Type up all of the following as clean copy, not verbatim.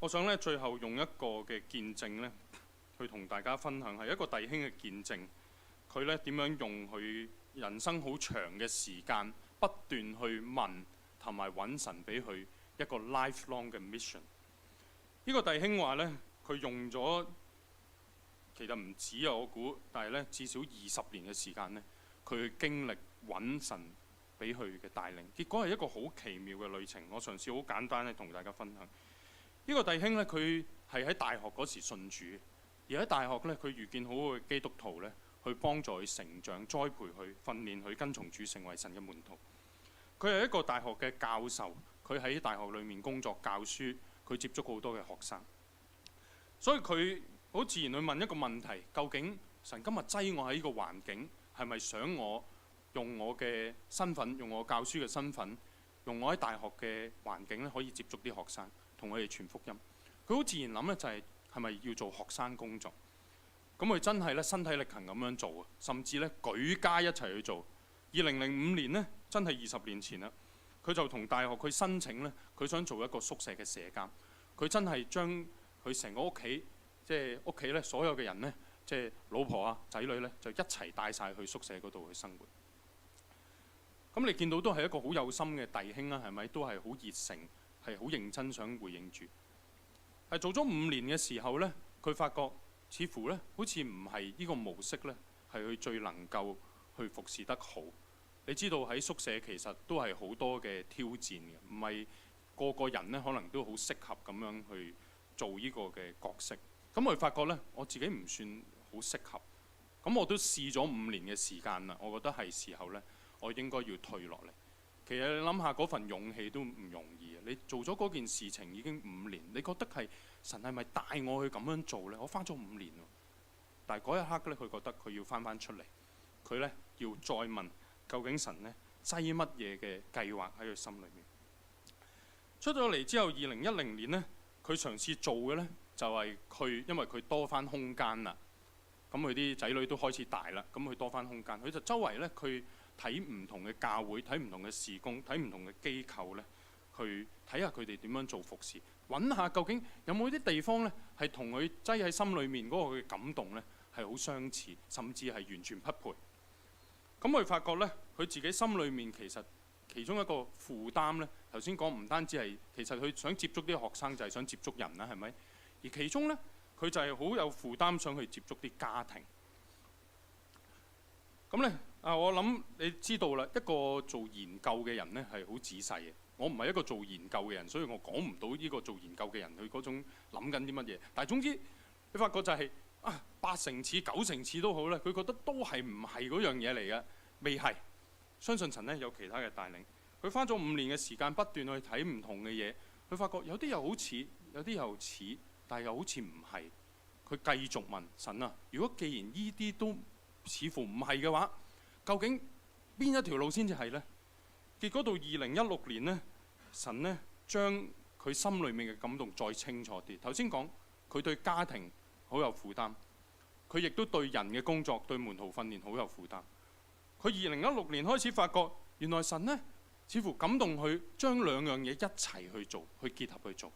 我想咧最後用一個嘅見證咧，去同大家分享，係一個弟兄嘅見證。佢咧點樣用佢人生好長嘅時間，不斷去問同埋揾神俾佢一個 lifelong 嘅 mission。呢個弟兄話咧，佢用咗其實唔止啊，我估，但係咧至少20年嘅時間咧，佢去經歷揾神俾佢嘅帶領。結果係一個好奇妙嘅旅程。我嘗試好簡單咧同大家分享。呢個弟兄咧，佢係喺大學嗰時信主，而喺大學咧，佢遇見好好嘅基督徒咧，去幫助佢成長、栽培佢、訓練佢跟從主，成為神嘅門徒。佢係一個大學嘅教授，佢喺大學裏面工作教書，佢接觸好多嘅學生，所以佢好自然去問一個問題：究竟神今日擠我喺呢個環境，係咪想我用我嘅身份，用我教書嘅身份，用我喺大學嘅環境咧，可以接觸啲學生，同佢哋傳福音？佢好自然諗咧，就係咪要做學生工作？咁佢真係咧身體力行咁樣做啊，甚至咧舉家一齊去做。2005年呢，真係20年前啦，佢就同大學去申請咧，佢想做一個宿舍嘅舍監。佢真係將佢成個屋企，即係屋企咧所有嘅人咧，即係老婆啊、仔女咧，就一齊帶晒去宿舍嗰度去生活。咁你見到都係一個好有心嘅弟兄啦，係咪？都係好熱誠，係好認真想回應住。係做咗5年嘅時候咧，佢發覺似乎咧好似唔係呢個模式咧，係佢最能夠去服侍得好。你知道喺宿舍其實都係好多嘅挑戰嘅，唔係個個人咧可能都好適合咁樣去做呢個嘅角色。咁佢發覺咧，我自己唔算好適合。咁我都試咗5年嘅時間啦，我覺得係時候咧，我應該要退落嚟。其實你諗下嗰份勇氣都唔容易啊！你做咗嗰件事情已經5年，你覺得係神係咪帶我去咁樣做呢？我翻咗5年喎，但係嗰一刻咧，佢覺得佢要翻出嚟，佢咧要再問究竟神咧擠乜嘢嘅計劃喺佢心裏面。出咗嚟之後，2010年呢，佢嘗試做嘅呢，就係因為佢多翻空間啦，咁佢啲仔女都開始大啦，咁佢多翻空間，佢就周圍咧佢睇唔同嘅教會，睇唔同嘅事工，睇唔同嘅機構咧，去睇下佢哋點樣做服侍，揾下究竟有冇啲地方咧係同佢擠喺心裏面嗰個嘅感動咧係好相似，甚至係完全匹配。咁佢發覺咧，佢自己心裏面其實其中一個負擔咧，頭先講唔單止係其實佢想接觸啲學生，就係想接觸人啦，係咪？而其中咧，佢就係好有負擔想去接觸啲家庭。咁咧我諗你知道啦，一個做研究嘅人咧係好仔細嘅。我唔係一個做研究嘅人，所以我講唔到呢個做研究嘅人佢嗰種諗緊啲乜嘢。但係總之你發覺就係8成似9成似都好咧，佢覺得都係唔係嗰樣嘢嚟嘅，未係。相信神咧有其他嘅帶領。佢花咗5年嘅時間不斷去睇唔同嘅嘢，佢發覺有啲又好似，有啲又似，但係又好似唔係。佢繼續問神啊，如果既然呢啲都似乎唔係嘅話，究竟邊一條路先至係呢？結果到2016年呢，神呢將佢心裏面嘅感動再清楚啲。頭先講佢對家庭好有負擔，佢亦都對人嘅工作、對門徒訓練好有負擔。佢2016年開始發覺，原來神呢似乎感動佢將2樣嘢一齊去做，去結合去做。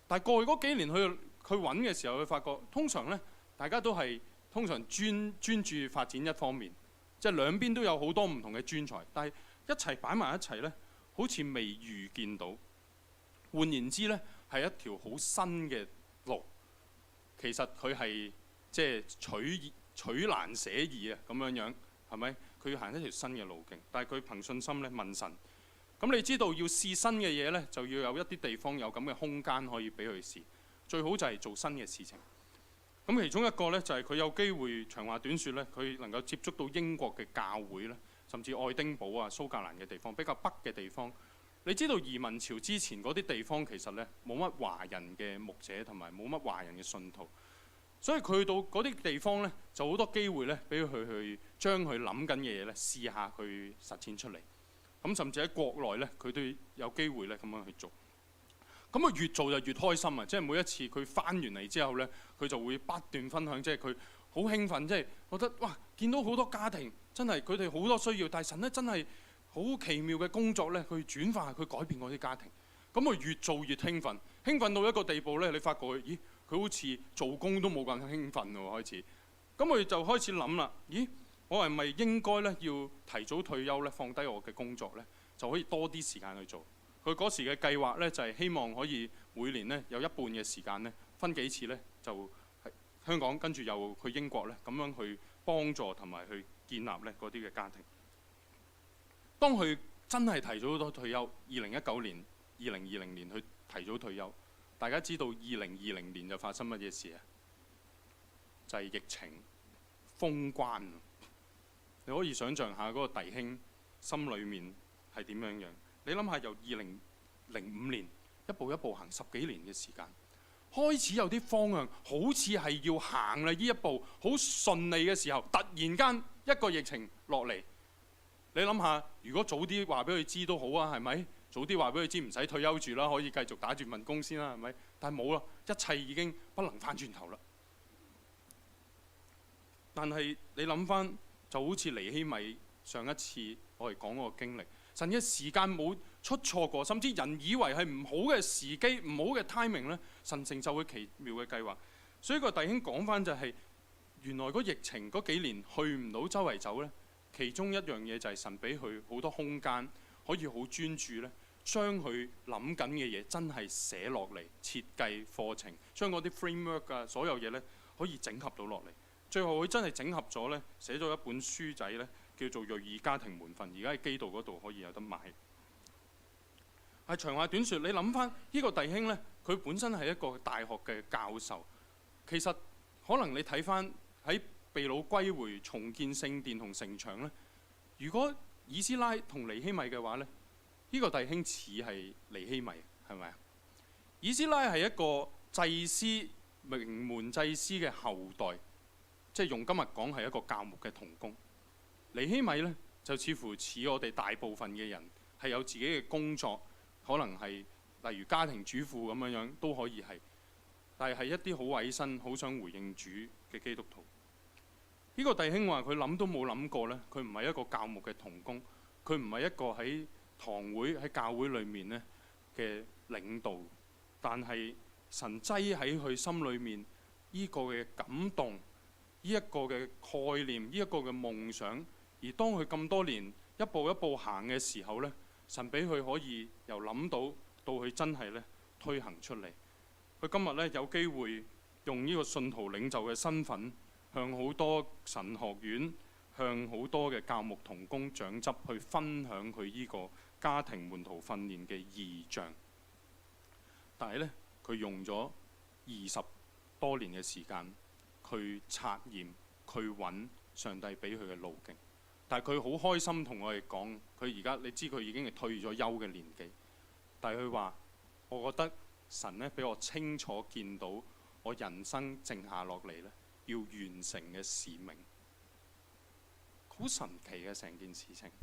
但係過去嗰幾年佢揾嘅時候，佢發覺通常呢，大家都係通常專注發展一方面，即係兩邊都有好多唔同嘅專才，但係一齊擺埋一齊呢，好似未預見到。換言之呢，係一條好新嘅路。其實佢係即係取難捨易啊，咁樣係咪？佢要行一條新嘅路徑，但係佢憑信心咧問神。咁你知道要試新嘅嘢呢，就要有一啲地方有咁嘅空間可以俾佢試。最好就係做新嘅事情。咁其中一個呢，就係佢有機會，長話短説呢，佢能夠接觸到英國嘅教會呢，甚至愛丁堡啊、蘇格蘭嘅地方，比較北嘅地方。你知道移民潮之前嗰啲地方其實呢，冇乜華人嘅牧者同埋冇乜華人嘅信徒，所以佢去到嗰啲地方呢，就好多機會呢，俾佢去將佢諗緊嘅嘢呢試下去實踐出嚟。咁甚至喺國內呢，佢都有機會呢咁樣去做。咁佢越做就越開心啊！即係每一次佢翻完嚟之後呢，佢就會不斷分享，即係佢好興奮，即係覺得哇，見到好多家庭真係佢哋好多需要，但係神呢真係好奇妙嘅工作呢，去轉化佢改變嗰啲家庭。咁佢越做越興奮，興奮到一個地步咧，你發覺咦，佢好似做工都冇咁興奮喎開始。咁佢就開始諗啦，咦，我係咪應該咧要提早退休咧，放低我嘅工作咧，就可以多啲時間去做。佢嗰時嘅計劃咧就係希望可以每年咧有一半嘅時間咧分幾次咧就係香港，跟住又去英國咧，咁樣去幫助同埋去建立咧嗰啲嘅家庭。當佢真係提早咗退休，2019年、2020年去提早退休，大家知道2020年就發生乜嘢事啊？就係疫情封關。你可以想像下嗰個弟兄心裏面係點樣樣？你諗下由2005年一步一步行10幾年嘅時間，開始有啲方向，好似係要行啦呢一步，好順利嘅時候，突然間一個疫情落嚟。你諗下，如果早啲話俾佢知都好啊，係咪？早啲話俾佢知唔使退休住啦，可以繼續打住份工先啦，係咪？但係冇啦，一切已經不能翻轉頭啦。但係你諗翻，就好似尼希米上一次我哋講嗰個經歷，神嘅時間冇出錯過，甚至人以為係唔好嘅時機、唔好嘅 timing 咧，神成就佢奇妙嘅計劃。所以個弟兄講翻就係、原來嗰疫情嗰幾年去唔到周圍走咧。其中一樣嘢就係神俾佢好多空間，可以好專注咧，將佢諗緊嘅嘢真係寫落嚟，設計課程，將嗰啲 framework 啊，所有嘢咧可以整合到落嚟。最後佢真係整合咗咧，寫咗一本書仔咧，叫做《銳意家庭門訓》，而家喺基道嗰度可以有得買。係長話短説，你諗翻呢個弟兄咧，佢本身係一個大學嘅教授，其實可能你睇翻喺被擄歸回重建聖殿同城牆咧，如果以斯拉同尼希米嘅話咧，呢個弟兄似係尼希米，係咪啊？以斯拉係一個祭司、名門祭司嘅後代，即係用今日講係一個教牧嘅同工。尼希米咧就似乎似我哋大部分嘅人係有自己嘅工作，可能係例如家庭主婦咁樣都可以係，但係一啲好委身、好想回應主嘅基督徒。呢個弟兄話：佢諗都冇諗過咧，佢唔係一個教牧嘅同工，佢唔係一個喺堂會喺教會裏面咧嘅領導，但係神擠喺佢心裏面呢個嘅感動，呢一個嘅概念，呢一個嘅夢想。而當佢咁多年一步一步行嘅時候咧，神俾佢可以由諗到佢真係咧推行出嚟。佢今日咧有機會用呢個信徒領袖嘅身份，向好多神學院、向好多嘅教牧同工長執去分享佢呢個家庭門徒訓練嘅異象。但係咧，佢用咗20多年嘅時間去察驗、去揾上帝俾佢嘅路徑。但係佢好開心同我哋講，佢而家你知佢已經係退咗休嘅年紀，但係佢話：我覺得神咧俾我清楚見到我人生剩下落嚟咧要完成嘅使命，好神奇嘅成件事情。